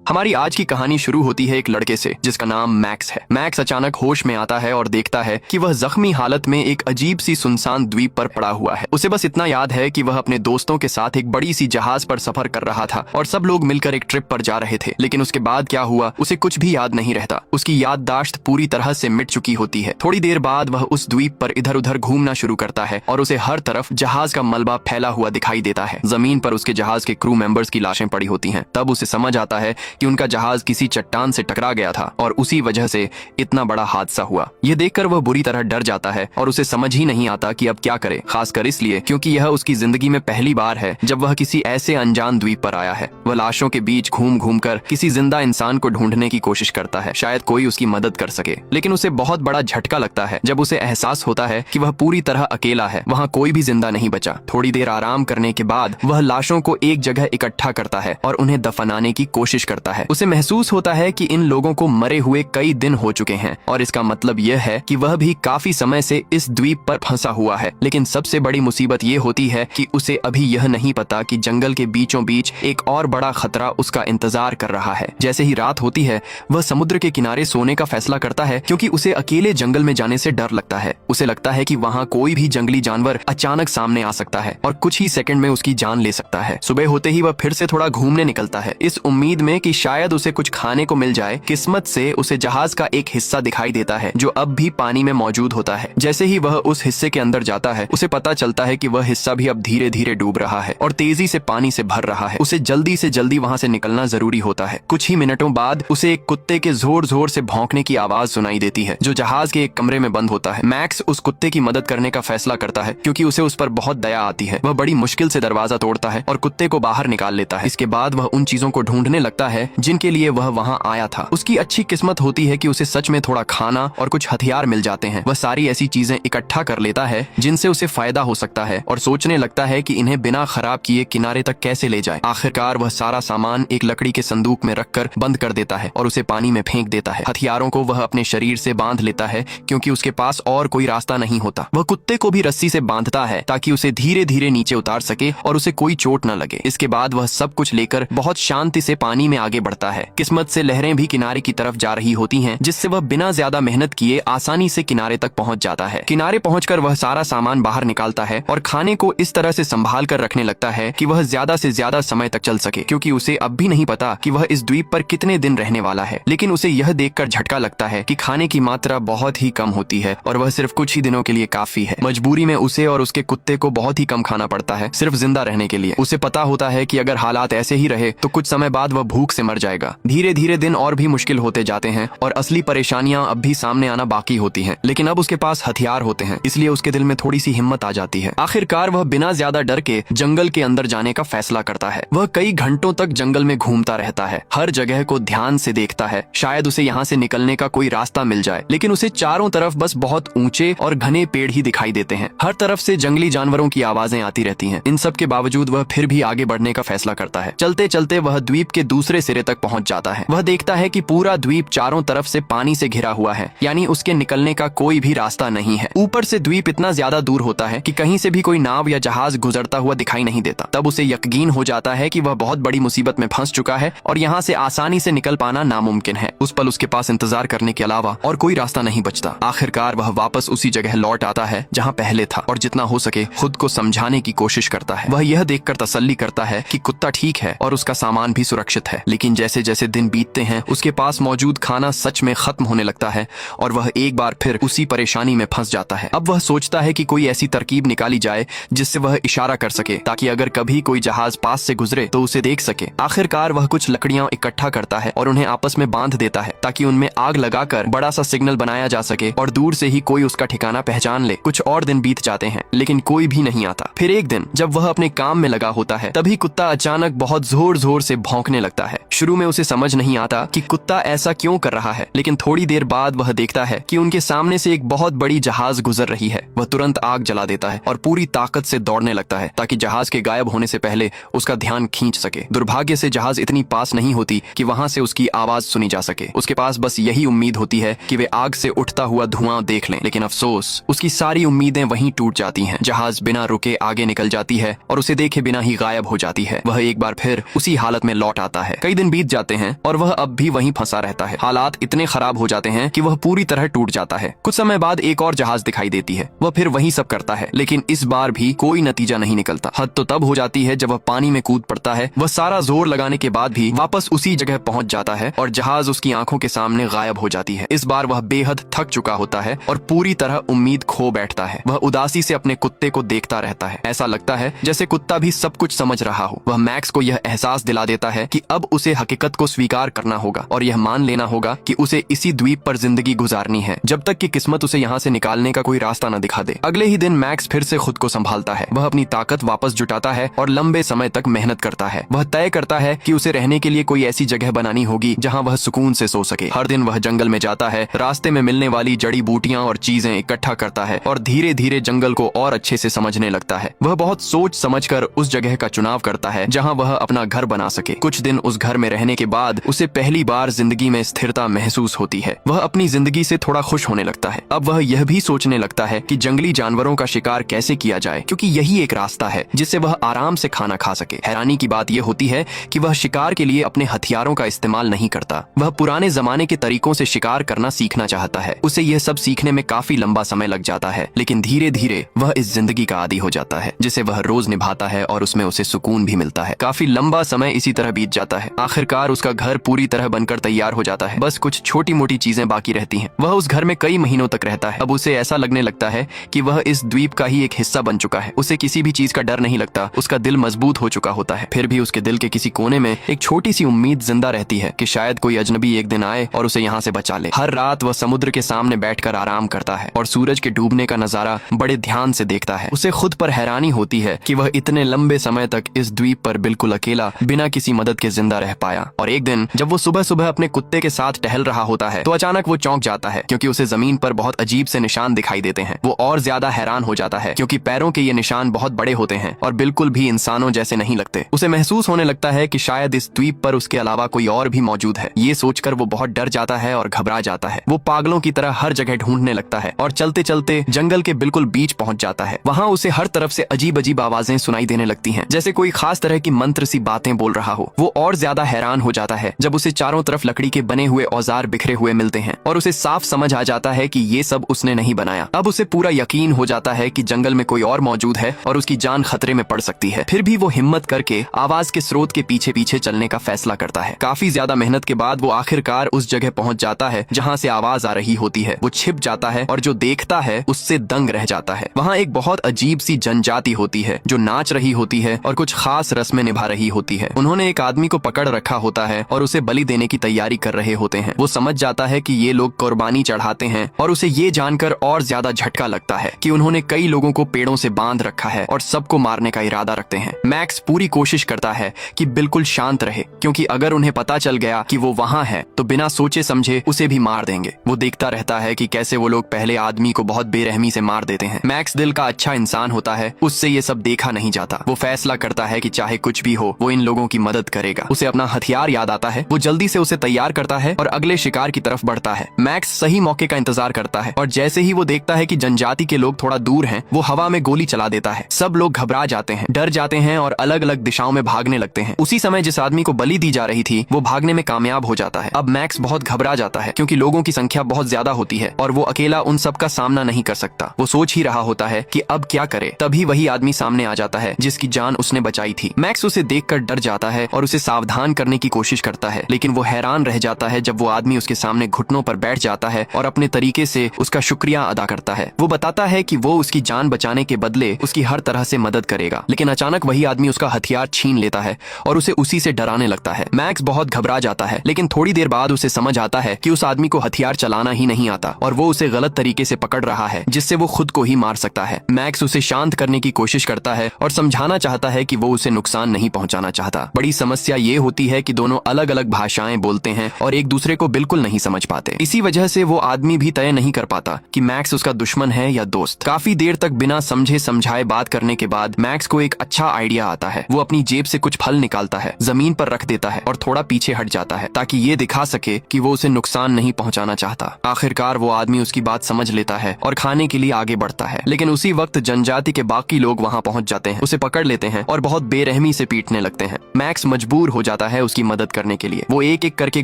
हमारी आज की कहानी शुरू होती है एक लड़के से जिसका नाम मैक्स है। मैक्स अचानक होश में आता है और देखता है कि वह जख्मी हालत में एक अजीब सी सुनसान द्वीप पर पड़ा हुआ है। उसे बस इतना याद है कि वह अपने दोस्तों के साथ एक बड़ी सी जहाज पर सफर कर रहा था और सब लोग मिलकर एक ट्रिप पर जा रहे थे। लेकिन उसके बाद क्या हुआ उसे कुछ भी याद नहीं रहता। उसकी याददाश्त पूरी तरह से मिट चुकी होती है। थोड़ी देर बाद वह उस द्वीप पर इधर उधर घूमना शुरू करता है और उसे हर तरफ जहाज का मलबा फैला हुआ दिखाई देता है। जमीन पर उसके जहाज के क्रू मेंबर्स की लाशें पड़ी होती हैं। तब उसे समझ आता है कि उनका जहाज किसी चट्टान से टकरा गया था और उसी वजह से इतना बड़ा हादसा हुआ। यह देखकर वह बुरी तरह डर जाता है और उसे समझ ही नहीं आता कि अब क्या करे, खासकर इसलिए क्योंकि यह उसकी जिंदगी में पहली बार है जब वह किसी ऐसे अनजान द्वीप पर आया है। वह लाशों के बीच घूम घूम कर किसी जिंदा इंसान को ढूंढने की कोशिश करता है, शायद कोई उसकी मदद कर सके। लेकिन उसे बहुत बड़ा झटका लगता है जब उसे एहसास होता है कि वह पूरी तरह अकेला है। वहाँ कोई भी जिंदा नहीं बचा। थोड़ी देर आराम करने के बाद वह लाशों को एक जगह इकट्ठा करता है और उन्हें दफनाने की कोशिश करता है। उसे महसूस होता है कि इन लोगों को मरे हुए कई दिन हो चुके हैं और इसका मतलब यह है कि वह भी काफी समय से इस द्वीप पर फंसा हुआ है। लेकिन सबसे बड़ी मुसीबत ये होती है कि उसे अभी यह नहीं पता कि जंगल के बीचों बीच एक और बड़ा खतरा उसका इंतजार कर रहा है। जैसे ही रात होती है वह समुद्र के किनारे सोने का फैसला करता है क्योंकि उसे अकेले जंगल में जाने से डर लगता है। उसे लगता है कि वहाँ कोई भी जंगली जानवर अचानक सामने आ सकता है और कुछ ही सेकंड में उसकी जान ले सकता है। सुबह होते ही वह फिर से थोड़ा घूमने निकलता है, इस उम्मीद में कि शायद उसे कुछ खाने को मिल जाए। किस्मत से उसे जहाज का एक हिस्सा दिखाई देता है जो अब भी पानी में मौजूद होता है। जैसे ही वह उस हिस्से के अंदर जाता है उसे पता चलता है कि वह हिस्सा भी अब धीरे धीरे डूब रहा है और तेजी से पानी से भर रहा है। उसे जल्दी से जल्दी वहाँ से निकलना जरूरी होता है। कुछ ही मिनटों बाद उसे एक कुत्ते के जोर जोर से भौंकने की आवाज सुनाई देती है जो जहाज के एक कमरे में बंद होता है। मैक्स उस कुत्ते की मदद करने का फैसला करता है क्योंकि उसे उस पर बहुत दया आती है। वह बड़ी मुश्किल से दरवाजा तोड़ता है और कुत्ते को बाहर निकाल लेता है। इसके बाद वह उन चीजों को ढूंढने लगता है जिनके लिए वह वहाँ आया था। उसकी अच्छी किस्मत होती है कि उसे सच में थोड़ा खाना और कुछ हथियार मिल जाते हैं। वह सारी ऐसी चीजें इकट्ठा कर लेता है जिनसे उसे फायदा हो सकता है और सोचने लगता है कि इन्हें बिना खराब किए किनारे तक कैसे ले जाए। आखिरकार वह सारा सामान एक लकड़ी के संदूक में रखकर बंद कर देता है और उसे पानी में फेंक देता है। हथियारों को वह अपने शरीर से बांध लेता है क्योंकि उसके पास और कोई रास्ता नहीं होता। वह कुत्ते को भी रस्सी से बांधता है ताकि उसे धीरे धीरे नीचे उतार सके और उसे कोई चोट न लगे। इसके बाद वह सब कुछ लेकर बहुत शांति से पानी में आगे बढ़ता है। किस्मत से लहरें भी किनारे की तरफ जा रही होती हैं जिससे वह बिना ज्यादा मेहनत किए आसानी से किनारे तक पहुंच जाता है। किनारे पहुंचकर वह सारा सामान बाहर निकालता है और खाने को इस तरह से संभाल कर रखने लगता है कि वह ज्यादा से ज्यादा समय तक चल सके, क्योंकि उसे अब भी नहीं पता कि वह इस द्वीप पर कितने दिन रहने वाला है। लेकिन उसे यह देखकर झटका लगता है कि खाने की मात्रा बहुत ही कम होती है और वह सिर्फ कुछ ही दिनों के लिए काफी है। मजबूरी में उसे और उसके कुत्ते को बहुत ही कम खाना पड़ता है सिर्फ जिंदा रहने के लिए। उसे पता होता है कि अगर हालात ऐसे ही रहे तो कुछ समय बाद वह भूख से मर जाएगा। धीरे धीरे दिन और भी मुश्किल होते जाते हैं और असली परेशानियां अब भी सामने आना बाकी होती हैं। लेकिन अब उसके पास हथियार होते हैं, इसलिए उसके दिल में थोड़ी सी हिम्मत आ जाती है। आखिरकार वह बिना ज्यादा डर के जंगल के अंदर जाने का फैसला करता है। वह कई घंटों तक जंगल में घूमता रहता है, हर जगह को ध्यान से देखता है, शायद उसे यहाँ से निकलने का कोई रास्ता मिल जाए। लेकिन उसे चारों तरफ बस बहुत ऊंचे और घने पेड़ ही दिखाई देते हैं। हर तरफ से जंगली जानवरों की आवाजें आती रहती हैं। इन सब के बावजूद वह फिर भी आगे बढ़ने का फैसला करता है। चलते चलते वह द्वीप के दूसरे सिरे तक पहुंच जाता है। वह देखता है कि पूरा द्वीप चारों तरफ से पानी से घिरा हुआ है, यानी उसके निकलने का कोई भी रास्ता नहीं है। ऊपर से द्वीप इतना ज्यादा दूर होता है कि कहीं से भी कोई नाव या जहाज गुजरता हुआ दिखाई नहीं देता। तब उसे यकीन हो जाता है कि वह बहुत बड़ी मुसीबत में फंस चुका है और यहाँ से आसानी से निकल पाना नामुमकिन है। उस पल उसके पास इंतजार करने के अलावा और कोई रास्ता नहीं बचता। आखिरकार वह वापस उसी जगह लौट आता है जहाँ पहले था और जितना हो सके खुद को समझाने की कोशिश करता है। वह यह देखकर तसल्ली करता है कि कुत्ता ठीक है और उसका सामान भी सुरक्षित है। लेकिन जैसे जैसे दिन बीतते हैं उसके पास मौजूद खाना सच में खत्म होने लगता है और वह एक बार फिर उसी परेशानी में फंस जाता है। अब वह सोचता है कि कोई ऐसी तरकीब निकाली जाए जिससे वह इशारा कर सके ताकि अगर कभी कोई जहाज पास से गुजरे तो उसे देख सके। आखिरकार वह कुछ लकड़ियां इकट्ठा करता है और उन्हें आपस में बांध देता है ताकि उनमें आग लगाकर बड़ा सा सिग्नल बनाया जा सके और दूर से ही कोई उसका ठिकाना पहचान ले। कुछ और दिन बीत जाते हैं लेकिन कोई भी नहीं आता। फिर एक दिन जब वह अपने काम में लगा होता है तभी कुत्ता अचानक बहुत जोर जोर से भौंकने लगता है। शुरू में उसे समझ नहीं आता कि कुत्ता ऐसा क्यों कर रहा है, लेकिन थोड़ी देर बाद वह देखता है कि उनके सामने से एक बहुत बड़ी जहाज गुजर रही है। वह तुरंत आग जला देता है और पूरी ताकत से दौड़ने लगता है ताकि जहाज के गायब होने से पहले उसका ध्यान खींच सके। दुर्भाग्य से जहाज इतनी पास नहीं होती कि वहां से उसकी आवाज सुनी जा सके। उसके पास बस यही उम्मीद होती है कि वे आग से उठता हुआ धुआं देख लें, लेकिन अफसोस उसकी सारी उम्मीदें वहीं टूट जाती हैं। जहाज बिना रुके आगे निकल जाती है और उसे देखे बिना ही गायब हो जाती है। वह एक बार फिर उसी हालत में लौट आता है। कई दिन बीत जाते हैं और वह अब भी वहीं फंसा रहता है। हालात इतने खराब हो जाते हैं कि वह पूरी तरह टूट जाता है। कुछ समय बाद एक और जहाज दिखाई देती है। वह फिर वही सब करता है, लेकिन इस बार भी कोई नतीजा नहीं निकलता। हद तो तब हो जाती है जब वह पानी में कूद पड़ता है। वह सारा जोर लगाने के बाद भी वापस उसी जगह पहुंच जाता है और जहाज उसकी आंखों के सामने गायब हो जाती है। इस बार वह बेहद थक चुका होता है और पूरी तरह उम्मीद खो बैठता है। वह उदासी से अपने कुत्ते को देखता रहता है। ऐसा लगता है जैसे कुत्ता भी सब कुछ समझ रहा हो। वह मैक्स को यह एहसास दिला देता है कि अब उसे हकीकत को स्वीकार करना होगा और यह मान लेना होगा कि उसे इसी द्वीप पर जिंदगी गुजारनी है जब तक कि किस्मत उसे यहाँ से निकालने का कोई रास्ता न दिखा दे। अगले ही दिन मैक्स फिर से खुद को संभालता है। वह अपनी ताकत वापस जुटाता है और लंबे समय तक मेहनत करता है। वह तय करता है कि उसे रहने के लिए कोई ऐसी जगह बनानी होगी जहाँ वह सुकून से सो सके। हर दिन वह जंगल में जाता है, रास्ते में मिलने वाली जड़ी बूटियां और चीजें इकट्ठा करता है और धीरे धीरे जंगल को और अच्छे से समझने लगता है। वह बहुत सोच समझकर उस जगह का चुनाव करता है जहाँ वह अपना घर बना सके। कुछ दिन उस घर में रहने के बाद उसे पहली बार जिंदगी में स्थिरता महसूस होती है। वह अपनी जिंदगी से थोड़ा खुश होने लगता है। अब वह यह भी सोचने लगता है कि जंगली जानवरों का शिकार कैसे किया जाए, क्योंकि यही एक रास्ता है जिससे वह आराम से खाना खा सके। हैरानी की बात यह होती है कि वह शिकार के लिए अपने हथियारों का इस्तेमाल नहीं करता। वह पुराने जमाने के तरीकों से शिकार करना सीखना चाहता है। उसे यह सब सीखने में काफी लंबा समय लग जाता है, लेकिन धीरे धीरे वह इस जिंदगी का आदी हो जाता है जिसे वह रोज निभाता है और उसमें उसे सुकून भी मिलता है। काफी लंबा समय इसी तरह बीत जाता है। आखिरकार उसका घर पूरी तरह बनकर तैयार हो जाता है। बस कुछ छोटी मोटी चीजें बाकी रहती हैं। वह उस घर में कई महीनों तक रहता है। अब उसे ऐसा लगने लगता है कि वह इस द्वीप का ही एक हिस्सा बन चुका है। उसे किसी भी चीज का डर नहीं लगता। उसका दिल मजबूत हो चुका होता है। फिर भी उसके दिल के किसी कोने में एक छोटी सी उम्मीद जिंदा रहती है कि शायद कोई अजनबी एक दिन आए और उसे यहाँ से बचा ले। हर रात वह समुद्र के सामने बैठकर आराम करता है और सूरज के डूबने का नजारा बड़े ध्यान से देखता है। उसे खुद पर हैरानी होती है कि वह इतने लंबे समय तक इस द्वीप पर बिल्कुल अकेला बिना किसी मदद के जिंदा रह पाया। और एक दिन जब वो सुबह सुबह अपने कुत्ते के साथ टहल रहा होता है तो अचानक वो चौंक जाता है, क्योंकि उसे जमीन पर बहुत अजीब से निशान दिखाई देते हैं। वो और ज्यादा हैरान हो जाता है क्योंकि पैरों के ये निशान बहुत बड़े होते हैं और बिल्कुल भी इंसानों जैसे नहीं लगते। उसे महसूस होने लगता है कि शायद इस द्वीप पर उसके अलावा कोई और भी मौजूद है। ये सोचकर वो बहुत डर जाता है और घबरा जाता है। वो पागलों की तरह हर जगह ढूंढने लगता है और चलते चलते जंगल के बिल्कुल बीच पहुंच जाता है। वहाँ उसे हर तरफ से अजीब अजीब आवाजें सुनाई देने लगती हैं, जैसे कोई खास तरह की मंत्र सी बातें बोल रहा हो। वो और ज्यादा हैरान हो जाता है जब उसे चारों तरफ लकड़ी के बने हुए औजार बिखरे हुए मिलते हैं और उसे साफ समझ आ जाता है कि ये सब उसने नहीं बनाया। अब उसे पूरा यकीन हो जाता है कि जंगल में कोई और मौजूद है और उसकी जान खतरे में पड़ सकती है। फिर भी वो हिम्मत करके आवाज के स्रोत के पीछे पीछे चलने का फैसला करता है। काफी ज्यादा मेहनत के बाद वो आखिरकार उस जगह पहुंच जाता है जहाँ से आवाज आ रही होती है। वो छिप जाता है और जो देखता है उससे दंग रह जाता है। वहाँ एक बहुत अजीब सी जनजाति होती है जो नाच रही होती है और कुछ खास रस्में निभा रही होती है। उन्होंने एक आदमी को पकड़ रखा होता है और उसे बलि देने की तैयारी कर रहे होते हैं। वो समझ जाता है कि ये लोग कुर्बानी चढ़ाते हैं और उसे ये जानकर और ज्यादा झटका लगता है कि उन्होंने कई लोगों को पेड़ों से बांध रखा है और सबको मारने का इरादा रखते हैं। मैक्स पूरी कोशिश करता है कि बिल्कुल शांत रहे, क्योंकि अगर उन्हें पता चल गया कि वो वहाँ है तो बिना सोचे समझे उसे भी मार देंगे। वो देखता रहता है कि कैसे वो लोग पहले आदमी को बहुत बेरहमी से मार देते हैं। मैक्स दिल का अच्छा इंसान होता है, उससे ये सब देखा नहीं जाता। वो फैसला करता है कि चाहे कुछ भी हो वो इन लोगों की मदद करेगा। उसे अपना हथियार याद आता है। वो जल्दी से उसे तैयार करता है और अगले शिकार की तरफ बढ़ता है। मैक्स सही मौके का इंतजार करता है और जैसे ही वो देखता है कि जनजाति के लोग थोड़ा दूर हैं, वो हवा में गोली चला देता है। सब लोग घबरा जाते हैं, डर जाते हैं और अलग अलग दिशाओं में भागने लगते हैं। उसी समय जिस आदमी को बलि दी जा रही थी वो भागने में कामयाब हो जाता है। अब मैक्स बहुत घबरा जाता है क्योंकि लोगों की संख्या बहुत ज्यादा होती है और वो अकेला उन सब का सामना नहीं कर सकता। वो सोच ही रहा होता है कि अब क्या करे, तभी वही आदमी सामने आ जाता है जिसकी जान उसने बचाई थी। मैक्स उसे देखकर डर जाता है और उसे सावधान करने की कोशिश करता है, लेकिन वो हैरान रह जाता है जब वो आदमी उसके सामने घुटनों पर बैठ जाता है और अपने तरीके से उसका शुक्रिया अदा करता है। वो बताता है कि वो उसकी जान बचाने के बदले उसकी हर तरह से मदद करेगा, लेकिन अचानक वही आदमी उसका हथियार छीन लेता है और उसे उसी से डराने लगता है। मैक्स बहुत घबरा जाता है, लेकिन थोड़ी देर बाद उसे समझ आता है कि उस आदमी को हथियार चलाना ही नहीं आता और वो उसे गलत तरीके से पकड़ रहा है जिससे वो खुद को ही मार सकता है। मैक्स उसे शांत करने की कोशिश करता है और समझाना चाहता है कि वो उसे नुकसान नहीं पहुंचाना चाहता। बड़ी समस्या ये होती है कि दोनों अलग अलग भाषाएं बोलते हैं और एक दूसरे को बिल्कुल नहीं समझ पाते। इसी वजह से वो आदमी भी तय नहीं कर पाता कि मैक्स उसका दुश्मन है या दोस्त। काफी देर तक बिना समझे समझाए बात करने के बाद मैक्स को एक अच्छा आइडिया आता है। वो अपनी जेब से कुछ फल निकालता है, जमीन पर रख देता है और थोड़ा पीछे हट जाता है ताकि ये दिखा सके कि वो उसे नुकसान नहीं पहुंचाना चाहता। आखिरकार वो आदमी उसकी बात समझ लेता है और खाने के लिए आगे बढ़ता है, लेकिन उसी वक्त जनजाति के बाकी लोग वहाँ पहुंच जाते हैं, उसे पकड़ लेते हैं और बहुत बेरहमी से पीटने लगते हैं। मैक्स मजबूर हो जाता है उसकी मदद करने के लिए। वो एक एक करके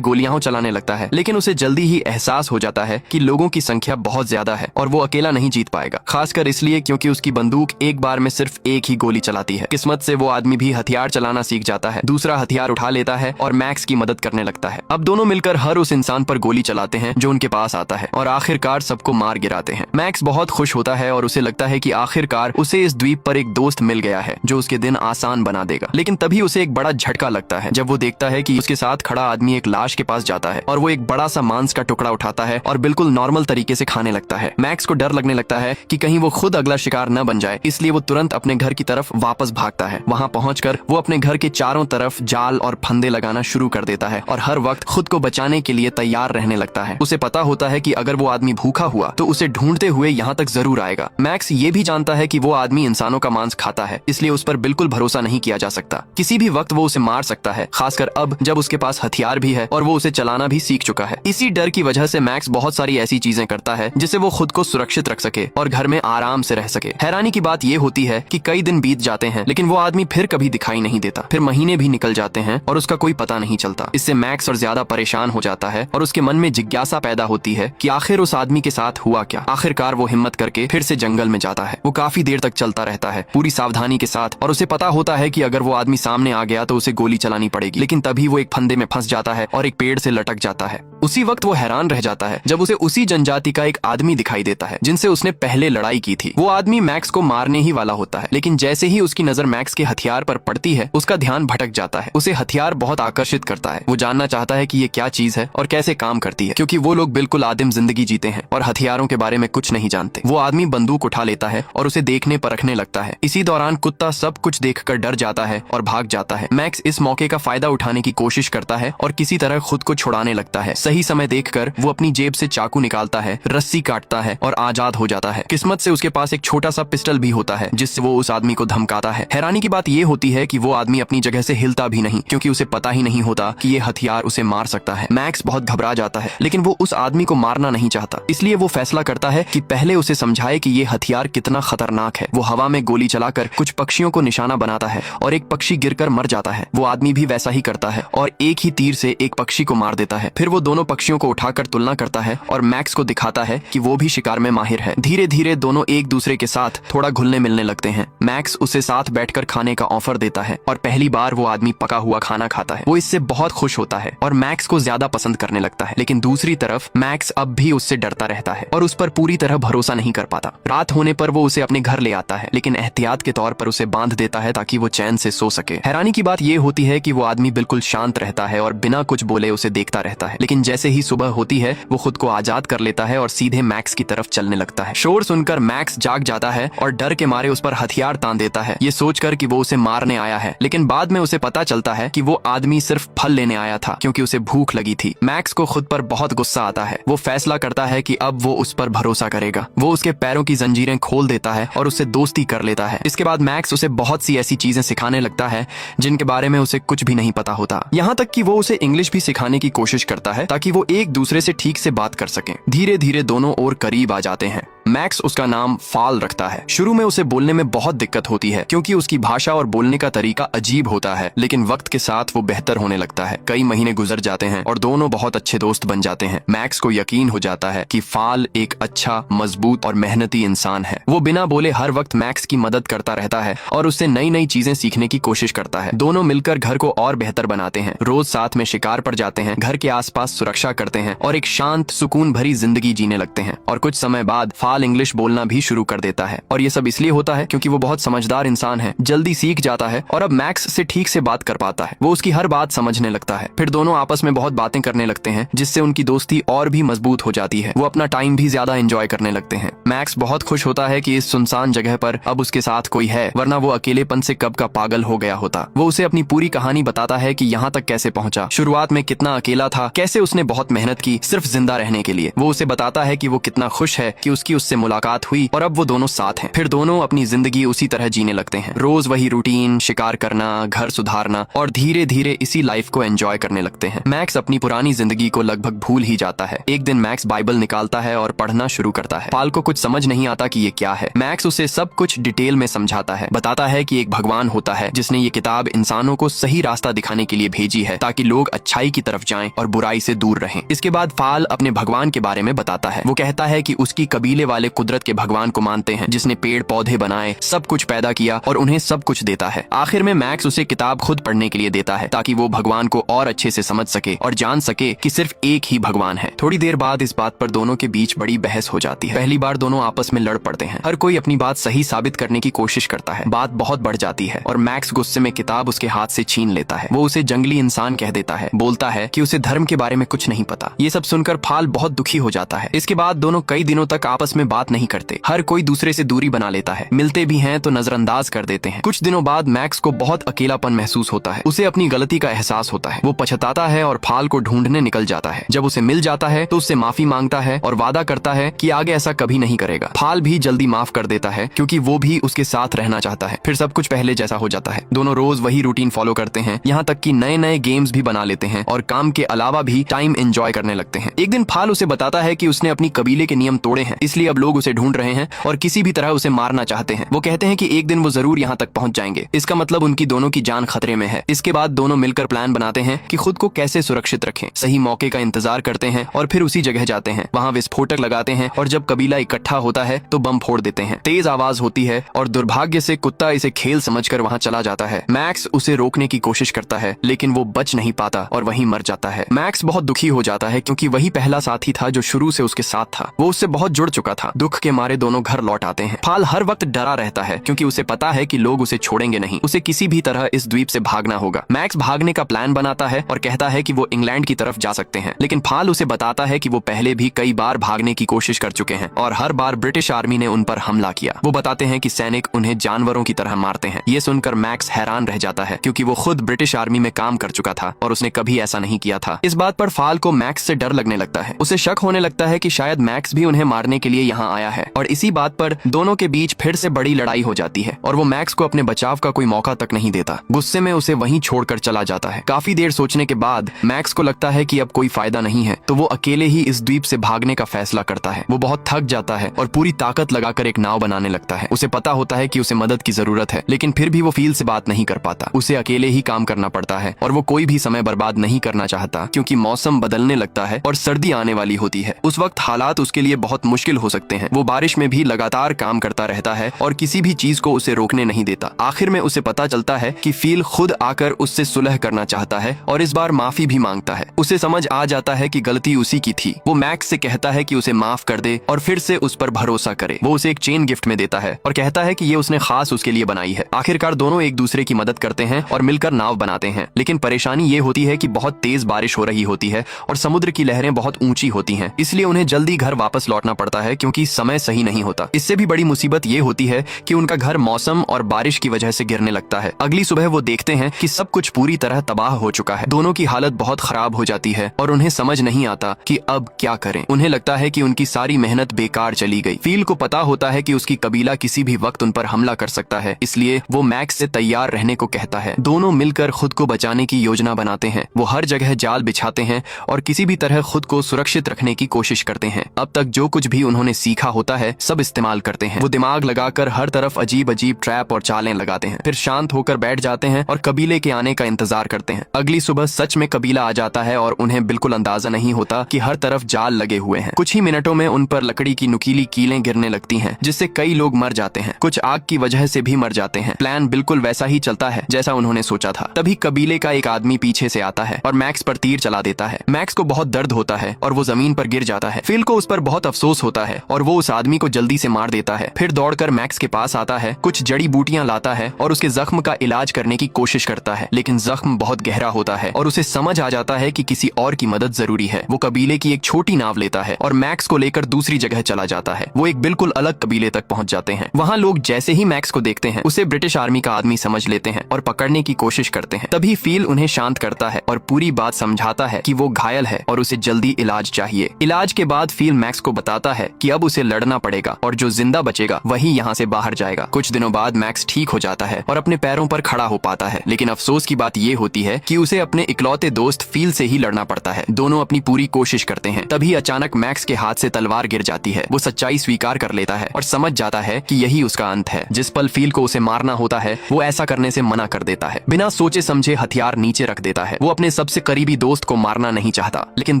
गोलियां चलाने लगता है, लेकिन उसे जल्दी ही एहसास हो जाता है कि लोगों की संख्या बहुत ज्यादा है और वो अकेला नहीं जीत पाएगा, खासकर इसलिए क्योंकि उसकी बंदूक एक बार में सिर्फ एक ही गोली चलाती है। किस्मत से वो आदमी भी हथियार चलाना सीख जाता है, दूसरा हथियार उठा लेता है और मैक्स की मदद करने लगता है। अब दोनों मिलकर हर उस इंसान पर गोली चलाते हैं जो उनके पास आता है और आखिरकार सबको मार गिराते हैं। मैक्स बहुत खुश होता है और उसे लगता है कि आखिरकार उसे इस द्वीप पर एक दोस्त मिल गया है जो उसके दिन आसान बना देगा। लेकिन तभी उसे एक बड़ा झटका लगता है जब वो देखता है कि उसके साथ खड़ा आदमी एक लाश के पास जाता है और वो एक बड़ा सा मांस का टुकड़ा उठाता है और बिल्कुल नॉर्मल तरीके से खाने लगता है। मैक्स को डर लगने लगता है कि कहीं वो खुद अगला शिकार न बन जाए, इसलिए वो तुरंत अपने घर की तरफ वापस भागता है। वहाँ पहुंचकर वो अपने घर के चारों तरफ जाल और फंदे लगाना शुरू कर देता है और हर वक्त खुद को बचाने के लिए तैयार रहने लगता है। उसे पता होता है कि अगर वो आदमी भूखा हुआ तो उसे ढूंढते हुए यहाँ तक जरूर आएगा। मैक्स ये भी जानता है कि वो आदमी इंसानों का मांस खाता है, इसलिए उस पर बिल्कुल भरोसा नहीं किया जा सकता। किसी भी वक्त वो उसे मार सकता है, खासकर अब जब उसके पास हथियार भी है और वो उसे चलाना भी सीख चुका है। इसी डर की वजह से मैक्स बहुत सारी ऐसी चीजें करता है जिससे वो खुद को सुरक्षित रख सके और घर में आराम से रह सके। हैरानी की बात ये होती है कि कई दिन बीत जाते हैं लेकिन वो आदमी फिर कभी दिखाई नहीं देता। फिर महीने भी निकल जाते हैं और उसका कोई पता नहीं चलता। इससे मैक्स और ज्यादा परेशान हो जाता है और उसके मन में जिज्ञासा पैदा होती है कि आखिर उस आदमी के साथ हुआ क्या। आखिरकार वो हिम्मत करके फिर से जंगल में जाता है। वो काफी देर तक चलता रहता है पूरी सावधानी के साथ और उसे पता होता है कि अगर वो आदमी सामने आ गया तो उसे गोली चलानी पड़ेगी। लेकिन तभी वो एक फंदे में फंस जाता है और एक पेड़ से लटक जाता है। उसी वक्त वो हैरान रह जाता है जब उसे उसी जनजाति का एक आदमी दिखाई देता है जिनसे उसने पहले लड़ाई की थी। वो आदमी मैक्स को मारने ही वाला होता है, लेकिन जैसे ही उसकी नजर मैक्स के हथियार पर पड़ती है उसका ध्यान भटक जाता है। उसे हथियार बहुत आकर्षित करता है। वो जानना चाहता है कि ये क्या चीज है और कैसे काम करती है, क्योंकि वो लोग बिल्कुल आदिम जिंदगी जीते हैं और हथियारों के बारे में कुछ नहीं जानते। वो आदमी बंदूक उठा लेता है और उसे देखने परखने लगता है। इसी दौरान कुत्ता सब कुछ देखकर डर जाता है और भाग जाता है। मैक्स इस मौके का फायदा उठाने की कोशिश करता है और किसी तरह खुद को छुड़ाने लगता है। सही समय देखकर वो अपनी जेब से चाकू निकालता है, रस्सी काटता है और आजाद हो जाता है। किस्मत से उसके पास एक छोटा सा पिस्टल भी होता है जिससे वो उस आदमी को धमकाता है। हैरानी की बात ये होती है कि वो आदमी अपनी जगह से हिलता भी नहीं, क्योंकि उसे पता ही नहीं होता कि ये हथियार उसे मार सकता है। मैक्स बहुत घबरा जाता है, लेकिन वो उस आदमी को मारना नहीं चाहता, इसलिए वो फैसला करता है कि पहले उसे समझाए कि ये हथियार कितना खतरनाक है। वो हवा में गोली चलाकर कुछ पक्षियों को निशाना बनाता है और एक पक्षी गिरकर मर जाता है। वो आदमी भी वैसा ही करता है और एक ही तीर से एक पक्षी को मार देता है। फिर वो दोनों पक्षियों को उठाकर तुलना करता है और मैक्स को दिखाता है कि वो भी शिकार में माहिर है। धीरे धीरे दोनों एक दूसरे के साथ थोड़ा घुलने मिलने लगते हैं। मैक्स उसे साथ बैठकर खाने का ऑफर देता है और पहली बार वो आदमी पका हुआ खाना खाता है। वो इससे बहुत खुश होता है और मैक्स को ज्यादा पसंद करने लगता है। लेकिन दूसरी तरफ मैक्स अब भी उससे डरता रहता है और उस पर पूरी तरह भरोसा नहीं कर पाता। रात होने पर वो उसे अपने घर ले आता है, लेकिन एहतियात के तौर पर उसे बांध देता है ताकि वो चैन से सो सके। हैरानी की बात ये होती है कि वो आदमी बिल्कुल शांत रहता है और बिना कुछ बोले उसे देखता रहता है। लेकिन जैसे ही सुबह होती है वो खुद को आजाद कर लेता है और सीधे मैक्स की तरफ चलने लगता है। शोर सुनकर मैक्स जाग जाता है और डर के मारे उस पर हथियार तान देता है, ये सोचकर कि वो उसे मारने आया है। लेकिन बाद में उसे पता चलता है कि वो आदमी सिर्फ फल लेने आया था, क्योंकि उसे भूख लगी थी। मैक्स को खुद पर बहुत गुस्सा आता है। वो फैसला करता है कि अब वो उस पर भरोसा करेगा। वो उसके पैरों की जंजीरें खोल देता है और उससे दोस्ती कर लेता है। इसके बाद मैक्स उसे बहुत सी ऐसी चीजें सिखाने लगता है जिनके बारे में उसे कुछ भी नहीं पता होता। यहाँ तक कि वो उसे इंग्लिश भी सिखाने की कोशिश करता है ताकि वो एक दूसरे से ठीक से बात कर सकें। धीरे धीरे दोनों और करीब आ जाते हैं। मैक्स उसका नाम फाल रखता है। शुरू में उसे बोलने में बहुत दिक्कत होती है क्योंकि उसकी भाषा और बोलने का तरीका अजीब होता है, लेकिन वक्त के साथ वो बेहतर होने लगता है। कई महीने गुजर जाते हैं और दोनों बहुत अच्छे दोस्त बन जाते हैं। मैक्स को यकीन हो जाता है कि फाल एक अच्छा, मजबूत और मेहनती इंसान है। वो बिना बोले हर वक्त मैक्स की मदद करता रहता है और उससे नई नई चीजें सीखने की कोशिश करता है। दोनों मिलकर घर को और बेहतर बनाते हैं, रोज साथ में शिकार पर जाते हैं, घर के आसपास सुरक्षा करते हैं और एक शांत, सुकून भरी जिंदगी जीने लगते हैं। और कुछ समय बाद फाल इंग्लिश बोलना भी शुरू कर देता है और ये सब इसलिए होता है क्योंकि वो बहुत समझदार इंसान है, जल्दी सीख जाता है और अब मैक्स से ठीक से बात कर पाता है। वो उसकी हर बात समझने लगता है। फिर दोनों आपस में बहुत बातें करने लगते हैं जिससे उनकी दोस्ती और भी मजबूत हो जाती है। वो अपना टाइम भी ज्यादा एंजॉय करने लगते हैं। मैक्स बहुत खुश होता है कि इस सुनसान जगह पर अब उसके साथ कोई है, वरना वो अकेलेपन से कब का पागल हो गया होता। वो उसे अपनी पूरी कहानी बताता है कि यहाँ तक कैसे पहुंचा, शुरुआत में कितना अकेला था, कैसे उसने बहुत मेहनत की सिर्फ जिंदा रहने के लिए। वो उसे बताता है कि वो कितना खुश है कि उसकी उस उससे मुलाकात हुई और अब वो दोनों साथ हैं। फिर दोनों अपनी जिंदगी उसी तरह जीने लगते हैं, रोज वही रूटीन, शिकार करना, घर सुधारना और धीरे धीरे इसी लाइफ को एंजॉय करने लगते हैं। मैक्स अपनी पुरानी जिंदगी को लगभग भूल ही जाता है। एक दिन मैक्स बाइबल निकालता है और पढ़ना शुरू करता है। पाल को कुछ समझ नहीं आता कि ये क्या है। मैक्स उसे सब कुछ डिटेल में समझाता है, बताता है कि एक भगवान होता है जिसने ये किताब इंसानों को सही रास्ता दिखाने के लिए भेजी है ताकि लोग अच्छाई की तरफ जाएं और बुराई से दूर रहें। इसके बाद फाल अपने भगवान के बारे में बताता है। वो कहता है कि उसकी कबीले वाले कुदरत के भगवान को मानते हैं जिसने पेड़ पौधे बनाए, सब कुछ पैदा किया और उन्हें सब कुछ देता है। आखिर में मैक्स उसे किताब खुद पढ़ने के लिए देता है ताकि वो भगवान को और अच्छे से समझ सके और जान सके कि सिर्फ एक ही भगवान है। थोड़ी देर बाद इस बात पर दोनों के बीच बड़ी बहस हो जाती है। पहली बार दोनों आपस में लड़ पड़ते हैं। हर कोई अपनी बात सही साबित करने की कोशिश करता है। बात बहुत बढ़ जाती है और मैक्स गुस्से में किताब उसके हाथ से छीन लेता है। वो उसे जंगली इंसान कह देता है, बोलता है कि उसे धर्म के बारे में कुछ नहीं पता। ये सब सुनकर फाल बहुत दुखी हो जाता है। इसके बाद दोनों कई दिनों तक आपस में बात नहीं करते। हर कोई दूसरे से दूरी बना लेता है। मिलते भी हैं तो नजरअंदाज कर देते हैं। कुछ दिनों बाद मैक्स को बहुत अकेलापन महसूस होता है। उसे अपनी गलती का एहसास होता है। वो पछताता है और फाल को ढूंढने निकल जाता है। जब उसे मिल जाता है तो उससे माफी मांगता है और वादा करता है कि आगे ऐसा कभी नहीं करेगा। फाल भी जल्दी माफ कर देता है क्योंकि वो भी उसके साथ रहना चाहता है। फिर सब कुछ पहले जैसा हो जाता है। दोनों रोज वही रूटीन फॉलो करते हैं, यहाँ तक कि नए नए गेम्स भी बना लेते हैं और काम के अलावा भी टाइम एंजॉय करने लगते हैं। एक दिन फाल उसे बताता है कि उसने अपनी कबीले के नियम तोड़े हैं, इसलिए अब लोग उसे ढूंढ रहे हैं और किसी भी तरह उसे मारना चाहते हैं। वो कहते हैं कि एक दिन वो जरूर यहाँ तक पहुंच जाएंगे। इसका मतलब उनकी दोनों की जान खतरे में है। इसके बाद दोनों मिलकर प्लान बनाते हैं कि खुद को कैसे सुरक्षित रखें। सही मौके का इंतजार करते हैं और फिर उसी जगह जाते हैं। वहाँ विस्फोटक लगाते हैं और जब कबीला इकट्ठा होता है तो बम फोड़ देते हैं। तेज आवाज होती है और दुर्भाग्य से कुत्ता इसे खेल समझकर वहाँ चला जाता है। मैक्स उसे रोकने की कोशिश करता है लेकिन वो बच नहीं पाता और वहीं मर जाता है। मैक्स बहुत दुखी हो जाता है क्योंकि वही पहला साथी था जो शुरू से उसके साथ था। वो उससे बहुत जुड़ चुका था। दुख के मारे दोनों घर लौट आते हैं। फाल हर वक्त डरा रहता है क्योंकि उसे पता है कि लोग उसे छोड़ेंगे नहीं। उसे किसी भी तरह इस द्वीप से भागना होगा। मैक्स भागने का प्लान बनाता है और कहता है कि वो इंग्लैंड की तरफ जा सकते हैं, लेकिन फाल उसे बताता है कि वो पहले भी कई बार भागने की कोशिश कर चुके हैं और हर बार ब्रिटिश आर्मी ने उन पर हमला किया। वो बताते हैं कि सैनिक उन्हें जानवरों की तरह मारते हैं। ये सुनकर मैक्स हैरान रह जाता है क्योंकि वो खुद ब्रिटिश आर्मी में काम कर चुका था और उसने कभी ऐसा नहीं किया था। इस बात पर फाल को मैक्स से डर लगने लगता है। उसे शक होने लगता है कि शायद मैक्स भी उन्हें मारने के लिए यहाँ आया है और इसी बात पर दोनों के बीच फिर से बड़ी लड़ाई हो जाती है और वो मैक्स को अपने बचाव का कोई मौका तक नहीं देता। गुस्से में उसे वहीं छोड़कर चला जाता है। काफी देर सोचने के बाद मैक्स को लगता है कि अब कोई फायदा नहीं है तो वो अकेले ही इस द्वीप से भागने का फैसला करता है। वो बहुत थक जाता है और पूरी ताकत लगाकर एक नाव बनाने लगता है। उसे पता होता है कि उसे मदद की जरूरत है, लेकिन फिर भी वो फील से बात नहीं कर पाता। उसे अकेले ही काम करना पड़ता है और वो कोई भी समय बर्बाद नहीं करना चाहता क्योंकि मौसम बदलने लगता है और सर्दी आने वाली होती है। उस वक्त हालात उसके लिए बहुत मुश्किल हो सकते हैं। वो बारिश में भी लगातार काम करता रहता है और किसी भी चीज को उसे रोकने नहीं देता। आखिर में उसे पता चलता है कि फील खुद आकर उससे सुलह करना चाहता है और इस बार माफी भी मांगता है। उसे समझ आ जाता है कि गलती उसी की थी। वो मैक्स से कहता है कि उसे माफ कर दे और फिर से उस पर भरोसा करे। वो उसे एक चेन गिफ्ट में देता है और कहता है कि ये उसने खास उसके लिए बनाई है। आखिरकार दोनों एक दूसरे की मदद करते हैं और मिलकर नाव बनाते हैं, लेकिन परेशानी ये होती है कि बहुत तेज बारिश हो रही होती है और समुद्र की लहरें बहुत ऊंची होती हैं, इसलिए उन्हें जल्दी घर वापस लौटना पड़ता है क्योंकि समय सही नहीं होता। इससे भी बड़ी मुसीबत ये होती है कि उनका घर मौसम और बारिश की वजह से गिरने लगता है। अगली सुबह वो देखते हैं कि सब कुछ पूरी तरह तबाह हो चुका है। दोनों की हालत बहुत खराब हो जाती है और उन्हें समझ नहीं आता कि अब क्या करें। उन्हें लगता है कि उनकी सारी मेहनत बेकार चली गई। फील को पता होता है कि उसकी कबीला किसी भी वक्त उन पर हमला कर सकता है, इसलिए वो मैक्स से तैयार रहने को कहता है। दोनों मिलकर खुद को बचाने की योजना बनाते हैं। वो हर जगह जाल बिछाते हैं और किसी भी तरह खुद को सुरक्षित रखने की कोशिश करते हैं। अब तक जो कुछ भी उन्होंने सीखा होता है सब इस्तेमाल करते हैं। वो दिमाग लगाकर हर तरफ अजीब अजीब ट्रैप और चालें लगाते हैं, फिर शांत होकर बैठ जाते हैं और कबीले के आने का इंतजार करते हैं। अगली सुबह सच में कबीला आ जाता है और उन्हें बिल्कुल अंदाजा नहीं होता कि हर तरफ जाल लगे हुए हैं। कुछ ही मिनटों में उन पर लकड़ी की नुकीली कीलें गिरने लगती हैं, जिससे कई लोग मर जाते हैं। कुछ आग की वजह से भी मर जाते हैं। प्लान बिल्कुल वैसा ही चलता है जैसा उन्होंने सोचा था। तभी कबीले का एक आदमी पीछे से आता है और मैक्स पर तीर चला देता है। मैक्स को बहुत दर्द होता है और वो जमीन पर गिर जाता है। फिल को उस पर बहुत अफसोस होता है और वो उस आदमी को जल्दी से मार देता है। फिर दौड़कर मैक्स के पास आता है, कुछ जड़ी बूटियां लाता है और उसके जख्म का इलाज करने की कोशिश करता है, लेकिन जख्म बहुत गहरा होता है और उसे समझ आ जाता है कि किसी और की मदद जरूरी है। वो कबीले की एक छोटी नाव लेता है और मैक्स को लेकर दूसरी जगह चला जाता है। वो एक बिल्कुल अलग कबीले तक पहुंच जाते हैं। वहाँ लोग जैसे ही मैक्स को देखते हैं उसे ब्रिटिश आर्मी का आदमी समझ लेते हैं और पकड़ने की कोशिश करते हैं। तभी फील उन्हें शांत करता है और पूरी बात समझाता है कि वो घायल है और उसे जल्दी इलाज चाहिए। इलाज के बाद फील मैक्स को बताता है कि अब उसे लड़ना पड़ेगा और जो जिंदा बचेगा वही यहाँ से बाहर जाएगा। कुछ दिनों बाद मैक्स ठीक हो जाता है और अपने पैरों पर खड़ा हो पाता है, लेकिन अफसोस की बात ये होती है कि उसे अपने इकलौते दोस्त फील से ही लड़ना पड़ता है। दोनों अपनी पूरी कोशिश करते हैं, तभी अचानक मैक्स के हाथ से तलवार गिर जाती है। वो सच्चाई स्वीकार कर लेता है और समझ जाता है कि यही उसका अंत है। जिस पल फील को उसे मारना होता है वो ऐसा करने से मना कर देता है। बिना सोचे समझे हथियार नीचे रख देता है। वो अपने सबसे करीबी दोस्त को मारना नहीं चाहता, लेकिन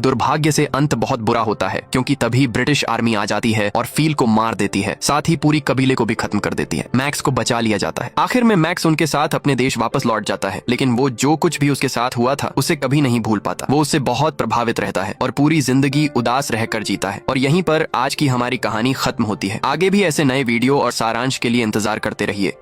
दुर्भाग्य से अंत बहुत बुरा होता है, क्योंकि तभी ब्रिटिश आर्मी आ जाती है और फील को मार देती है, साथ ही पूरी कबीले को भी खत्म कर देती है। मैक्स को बचा लिया जाता है। आखिर में मैक्स उनके साथ अपने देश वापस लौट जाता है, लेकिन वो जो कुछ भी उसके साथ हुआ था उसे कभी नहीं भूल पाता। वो उससे बहुत प्रभावित रहता है और पूरी जिंदगी उदास रहकर जीता है। और यहीं पर आज की हमारी कहानी खत्म होती है। आगे भी ऐसे नए वीडियो और सारांश के लिए इंतजार करते रहिए।